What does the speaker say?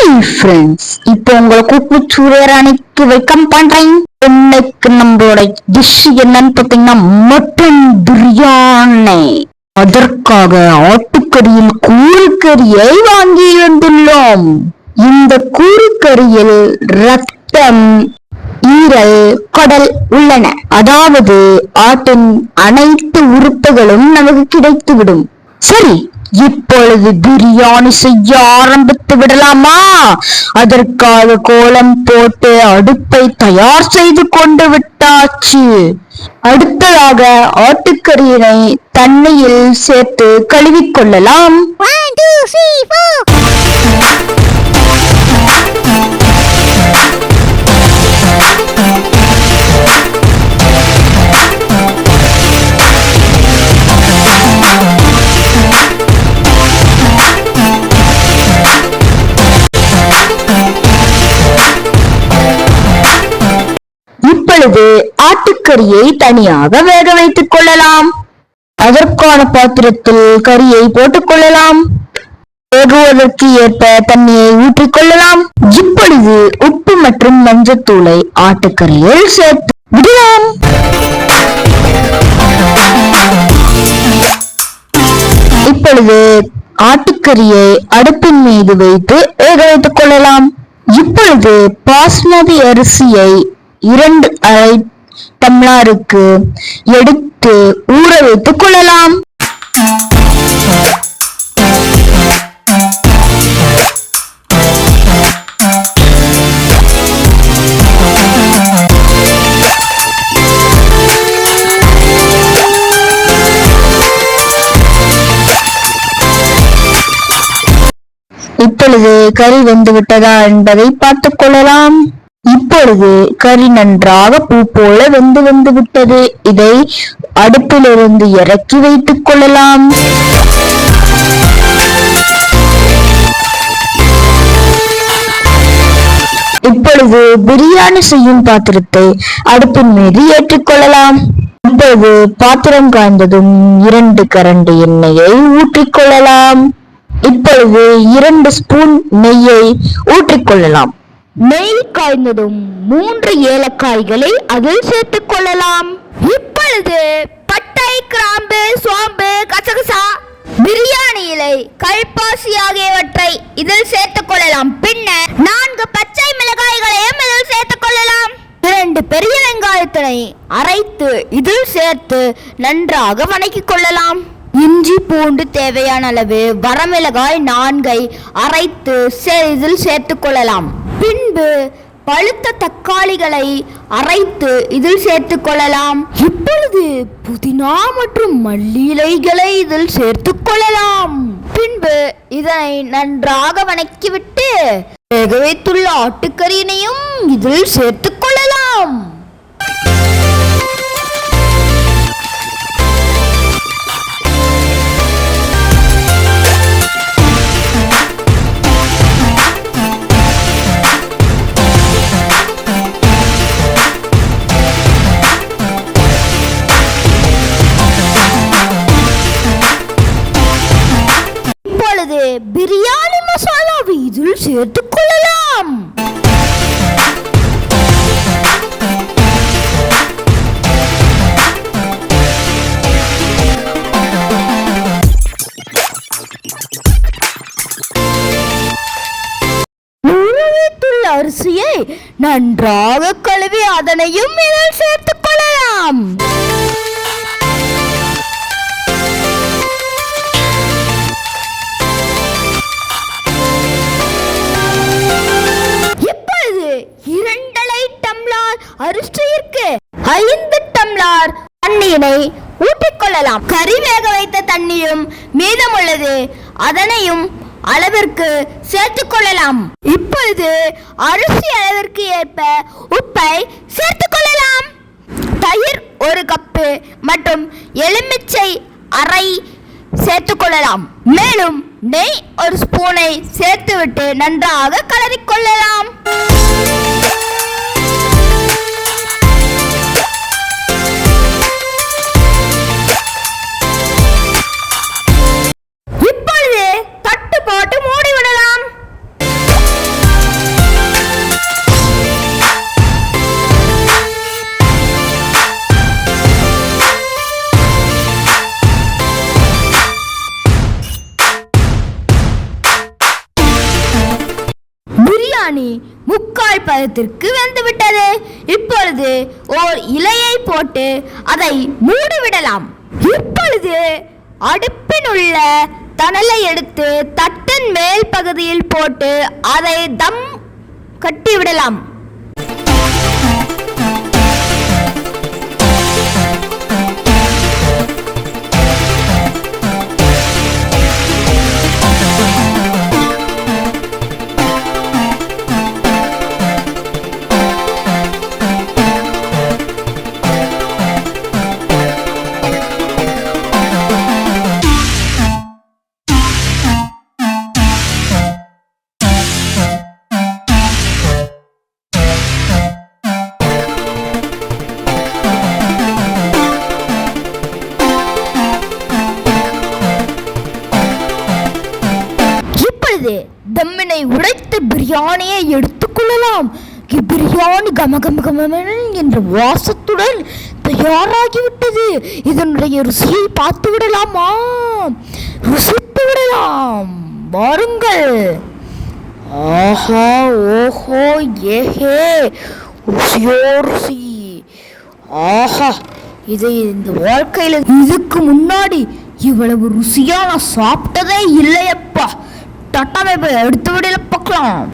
Friends, இப்போ உங்களை கூப்பிட்டு சூரியராணிக்கு வெல்கம் பண்றேன். இன்னைக்கு நம்மளோட டிஷ் என்னன்னு பார்த்தீங்கன்னா மட்டன் பிரியாணி. அதற்காக ஆட்டுக்கறியில் கூறுக்கறியை வாங்கி வந்துள்ளோம். இந்த கூறுக்கறியில் ரத்தம், ஈரல், குடல் உள்ளன. அதாவது ஆட்டின் அனைத்து உறுப்புகளும் நமக்கு கிடைத்துவிடும். சரி, இப்பொழுது பிரியாணி செய்ய ஆரம்பித்து விடலாமா? அதற்காக கோலம் போட்டு அடுப்பை தயார் செய்து கொண்டு விட்டாச்சு. அடுத்ததாக ஆட்டுக்கறியினை தண்ணியில் சேர்த்து கழுவிக்கொள்ளலாம். 1 2 3 4 இப்பொழுது ஆட்டுக்கறியை தனியாக வேக வைத்துக் கொள்ளலாம். அதற்கான பாத்திரத்தில் கறியை போட்டுக் கொள்ளலாம். வேகுவதற்கு ஏற்ப தண்ணியை ஊற்றிக் கொள்ளலாம். இப்பொழுது உப்பு மற்றும் மஞ்சத்தூளை ஆட்டுக்கறியில் சேர்த்து விடலாம். இப்பொழுது ஆட்டுக்கறியை அடுப்பின் மீது வைத்து வேக வைத்துக் கொள்ளலாம். இப்பொழுது பாஸ்மதி அரிசியை 2 அரை டம்ளருக்கு எடுத்து ஊற வைத்துக் கொள்ளலாம். இப்பொழுது கறி வெந்து விட்டதா என்பதை பார்த்துக் கொள்ளலாம். இப்பொழுது கறி நன்றாக பூ போல வெந்து விட்டது. இதை அடுப்பிலிருந்து இறக்கி வைத்துக் கொள்ளலாம். இப்பொழுது பிரியாணி செய்யும் பாத்திரத்தை அடுப்பின் மீது ஏற்றிக்கொள்ளலாம். இப்பொழுது பாத்திரம் காய்ந்ததும் 2 கரண்டி எண்ணெயை ஊற்றிக்கொள்ளலாம். இப்பொழுது 2 ஸ்பூன் நெய்யை ஊற்றிக்கொள்ளலாம். நெய் காய்ந்ததும் 3 ஏலக்காய்களை அதில் சேர்த்துக் கொள்ளலாம். இப்பொழுது பட்டை, கிராம்பு, சோம்பு, கசகசா, பிரியாணி இலை, கல்பாசி ஆகியவற்றை இதில் சேர்த்துக் கொள்ளலாம். பின்னர் 4 பச்சை மிளகாய்களையும் இதில் சேர்த்துக் கொள்ளலாம். 2 பெரிய வெங்காயத்தினை அரைத்து இதில் சேர்த்து நன்றாக வணக்கிக் கொள்ளலாம். இஞ்சி பூண்டு தேவையான அளவு, வரமிளகாய் 4 அரைத்து இதில் சேர்த்துக் கொள்ளலாம். பின்பு பழுத்த தக்காளிகளை அரைத்து இதில் சேர்த்துக் கொள்ளலாம். இப்பொழுது புதினா மற்றும் மல்லி இலைகளை இதில் சேர்த்துக் கொள்ளலாம். பின்பு இதனை நன்றாக வணக்கிவிட்டு வேக வைத்துள்ள ஆட்டுக்கறியினையும் இதில் சேர்த்துக் கொள்ளலாம். பிரியாணி மசாலாவை இதில் சேர்த்துக் கொள்ளலாம். ஊறவைத்துள்ள அரிசியை நன்றாக கழுவி அதனையும் இதில் சேர்த்துக் கொள்ளலாம். அரிசிக்கு 5 டம்ளர் தண்ணீரை ஊற்றிக்கொள்ளலாம். கறி வேக வைத்த தண்ணியும் மீதமுள்ளது, அதனையும் அளவிற்கு சேர்த்துக் கொள்ளலாம். இப்பொழுது அரிசி அளவிற்கு ஏற்ப உப்பை சேர்த்துக் கொள்ளலாம். தயிர் 1 கப்பு மற்றும் எலுமிச்சை அரை சேர்த்துக் கொள்ளலாம். மேலும் நெய் 1 ஸ்பூனை சேர்த்துவிட்டு நன்றாக கலரிக்கொள்ளலாம். இப்பொழுது தட்டு போட்டு மூடிவிடலாம். பிரியாணி 3/4 பதத்திற்கு வெந்துவிட்டது. இப்பொழுது ஓர் இலையை போட்டு அதை மூடிவிடலாம். இப்பொழுது அடுப்பில் உள்ள தணலை எடுத்து தட்டின் மேல் பகுதியில் போட்டு அதை தம் கட்டிவிடலாம். தம்மினை உடைத்த பிரியாணியை எடுத்துக்கொள்ளலாம். பிரியாணி கமகமகம என்ற வாசத்துடன் தயாராகிவிட்டது. இதனுடைய ருசியை பார்த்து விடலாமா? ருசித்து விடலாம். வாருங்கள். ஆஹா, ஓஹோ, ஏஹே, ருசியோ ருசி. ஆஹா, இதை இந்த வாழ்க்கையில் இதுக்கு முன்னாடி இவ்வளவு ருசியா நான் சாப்பிட்டதே இல்லையப்பா. டாட்டா பை பை, அடுத்த வீடியோல பார்க்கலாம்.